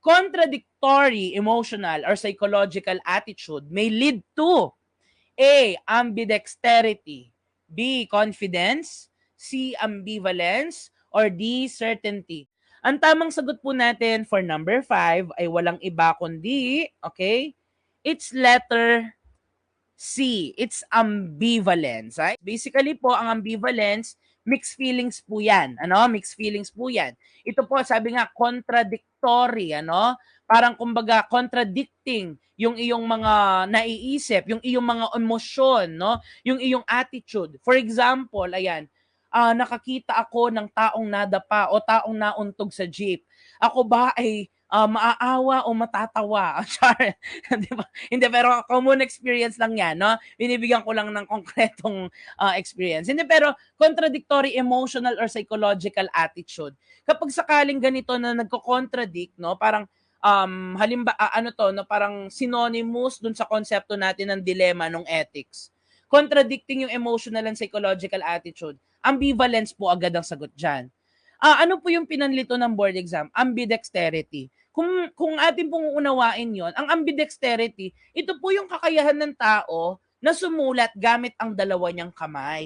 Contradictory emotional or psychological attitude may lead to A. Ambidexterity, B. Confidence, C. Ambivalence, or D. Certainty. Ang tamang sagot po natin for number 5 ay walang iba kundi, okay, it's letter C. It's ambivalence. Right? Basically po, ang ambivalence, mixed feelings po yan. Ano? Mixed feelings po yan. Ito po, sabi nga, contradictory. Ano? Parang kumbaga, contradicting yung iyong mga naiisip, yung iyong mga emosyon, no? Yung iyong attitude. For example, ayan, nakakita ako ng taong nadapa o taong nauntog sa jeep. Ako ba ay maaawa o matatawa? Char, di ba? Hindi, pero common experience lang yan, no? Binibigyan ko lang ng konkretong experience. Hindi, pero contradictory emotional or psychological attitude. Kapag sakaling ganito na nagko-contradict, no? Parang ano to, no? Parang synonymous dun sa konsepto natin ng dilemma ng ethics. Contradicting yung emotional and psychological attitude. Ambivalence po agad ang sagot dyan. Ano po yung pinanlito ng board exam? Ambidexterity. Kung atin pong uunawain yon, ang ambidexterity, ito po yung kakayahan ng tao na sumulat gamit ang dalawa niyang kamay.